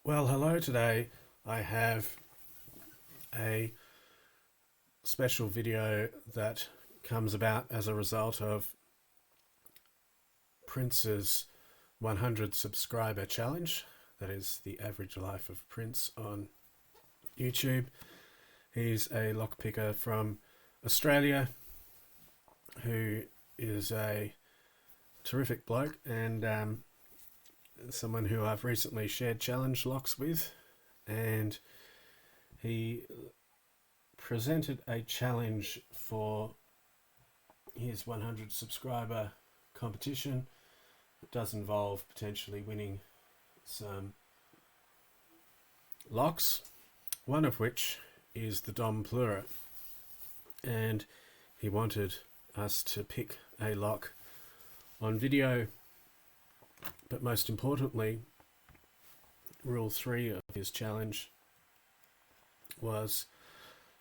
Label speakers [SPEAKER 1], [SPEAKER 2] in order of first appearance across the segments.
[SPEAKER 1] Well, hello. Today I have a special video that comes about as a result of Prince's 100 subscriber challenge. That is the average life of Prince on YouTube. He's a lockpicker from Australia who is a terrific bloke and someone who I've recently shared challenge locks with, and he presented a challenge for his 100 subscriber competition. It does involve potentially winning some locks, one of which is the Dom Plura, and he wanted us to pick a lock on video. But most importantly, rule 3 of his challenge was,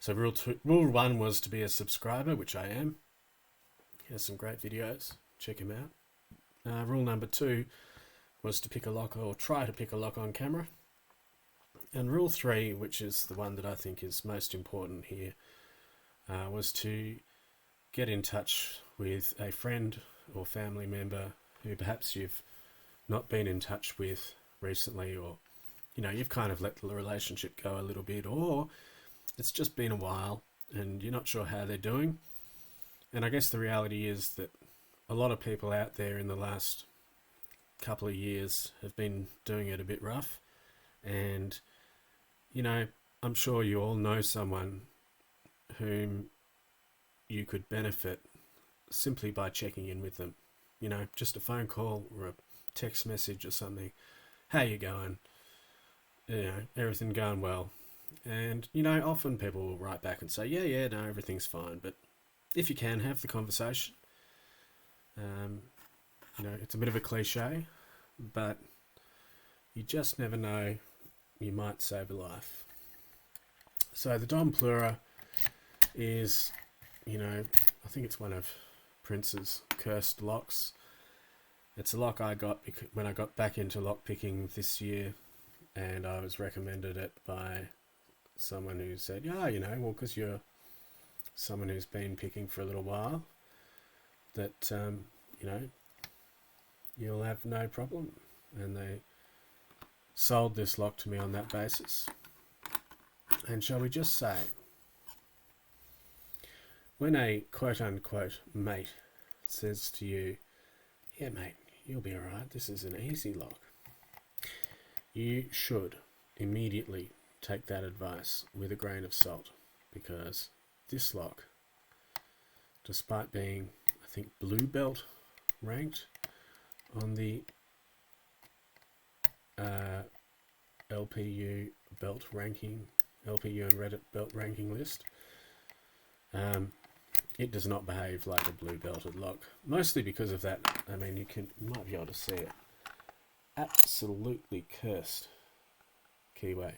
[SPEAKER 1] rule 1 was to be a subscriber, which I am. He has some great videos, check him out. Rule number 2 was to pick a lock, or try to pick a lock on camera. And rule 3, which is the one that I think is most important here, was to get in touch with a friend or family member who perhaps you've not been in touch with recently, or you've kind of let the relationship go a little bit, or it's just been a while and you're not sure how they're doing. And I guess the reality is that a lot of people out there in the last couple of years have been doing it a bit rough, and I'm sure you all know someone whom you could benefit simply by checking in with them. Just a phone call or a text message or something. How you going? Everything going well? And often people will write back and say, yeah, no, everything's fine. But if you can, have the conversation. It's a bit of a cliche, but you just never know. You might save a life. So the Dom Plura is, I think it's one of Prince's cursed locks. It's a lock I got when I got back into lock picking this year, and I was recommended it by someone who said, because you're someone who's been picking for a little while, that, you'll have no problem. And they sold this lock to me on that basis. And shall we just say, when a quote-unquote mate says to you, yeah mate, you'll be alright, this is an easy lock, you should immediately take that advice with a grain of salt, because this lock, despite being, I think, blue belt ranked on the LPU belt ranking, LPU and Reddit belt ranking list, it does not behave like a blue belted lock, mostly because of that. I mean, you might be able to see it. Absolutely cursed keyway.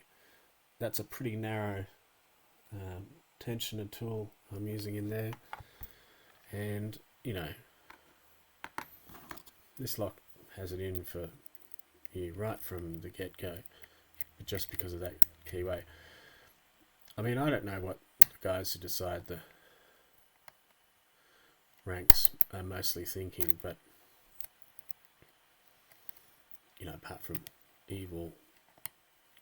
[SPEAKER 1] That's a pretty narrow tensioner tool I'm using in there, and this lock has it in for you right from the get-go, just because of that keyway. I mean, I don't know what the guys who decide the ranks are mostly thinking, but apart from evil,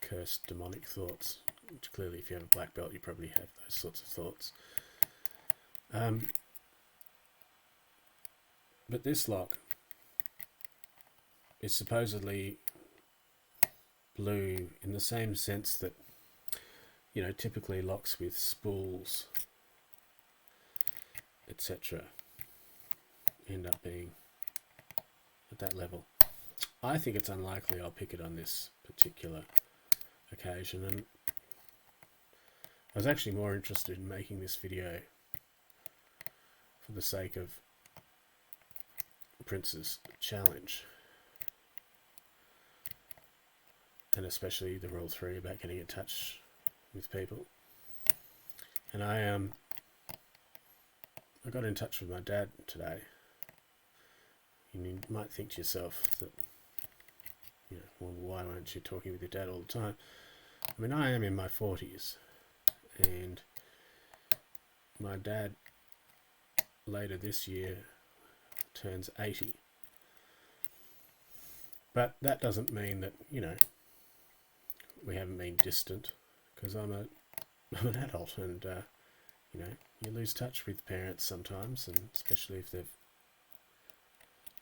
[SPEAKER 1] cursed, demonic thoughts, which clearly if you have a black belt you probably have those sorts of thoughts, but this lock is supposedly blue in the same sense that typically locks with spools, etc., end up being at that level. I think it's unlikely I'll pick it on this particular occasion, and I was actually more interested in making this video for the sake of Prince's challenge, and especially the rule 3 about getting in touch with people. And I got in touch with my dad today. And you might think to yourself that, well, why weren't you talking with your dad all the time? I mean, I am in my 40s, and my dad later this year turns 80. But that doesn't mean that, we haven't been distant, because I'm an adult, and you lose touch with parents sometimes, and especially if they've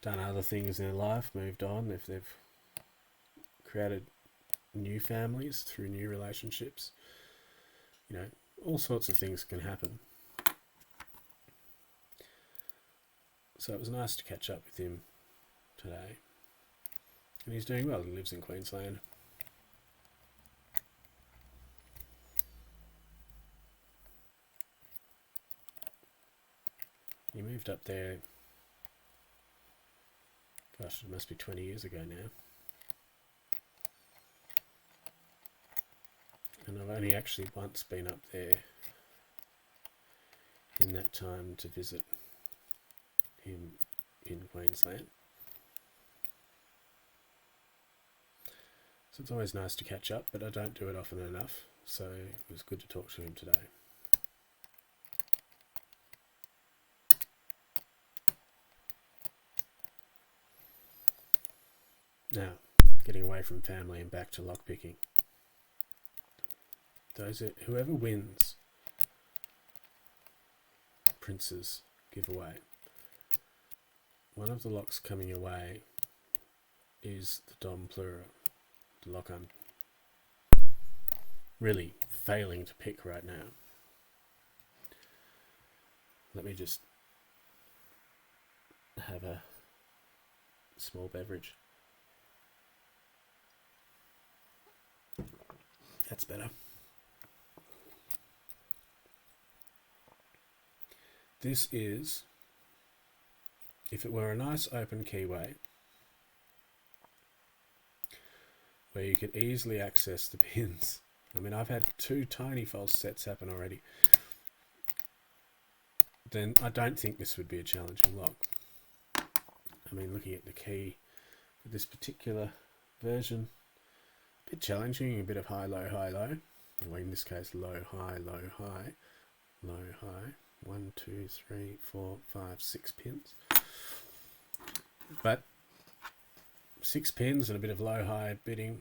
[SPEAKER 1] done other things in their life, moved on, if they've created new families through new relationships. All sorts of things can happen. So it was nice to catch up with him today. And he's doing well. He lives in Queensland. He moved up there, gosh, it must be 20 years ago now. And I've only actually once been up there in that time to visit him in Queensland. So it's always nice to catch up, but I don't do it often enough, so it was good to talk to him today. Now, getting away from family and back to lockpicking. Whoever wins Prince's giveaway, one of the locks coming away is the Dom Plura, the lock I'm really failing to pick right now. Let me just have a small beverage. That's better. This is, if it were a nice open keyway, where you could easily access the pins. I mean, I've had 2 tiny false sets happen already. Then I don't think this would be a challenging lock. I mean, looking at the key for this particular version, a bit challenging, a bit of high, low, well, in this case, low, high, low, high, low, high. 1, 2, 3, 4, 5, 6 pins. But 6 pins and a bit of low, high bidding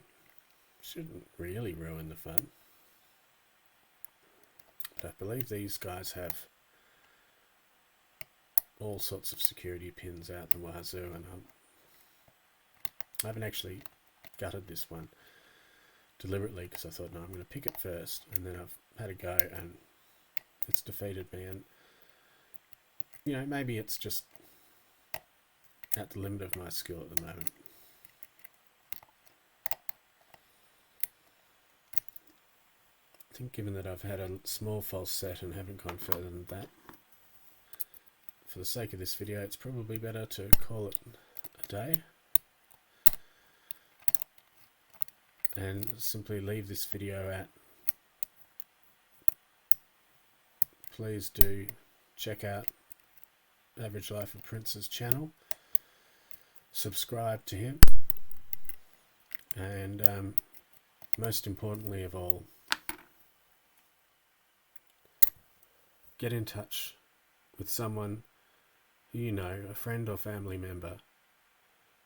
[SPEAKER 1] shouldn't really ruin the fun. But I believe these guys have all sorts of security pins out the wazoo, and I haven't actually gutted this one deliberately because I thought, no, I'm going to pick it first, and then I've had a go and it's defeated me. And maybe it's just at the limit of my skill at the moment. I think given that I've had a small false set and haven't gone further than that, for the sake of this video, it's probably better to call it a day and simply leave this video at, please do check out Average Life of Prince's channel, subscribe to him, and most importantly of all, get in touch with someone who you know, a friend or family member.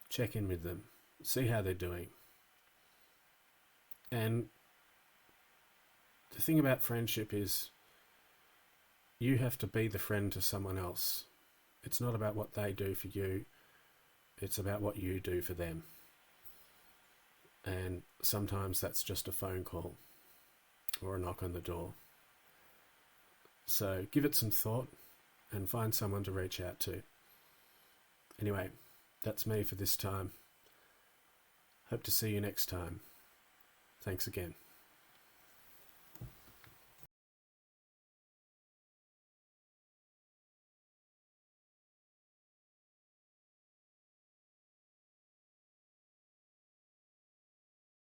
[SPEAKER 1] Check in with them, see how they're doing. And the thing about friendship is you have to be the friend to someone else. It's not about what they do for you, it's about what you do for them. And sometimes that's just a phone call or a knock on the door. So give it some thought and find someone to reach out to. Anyway, that's me for this time. Hope to see you next time. Thanks again.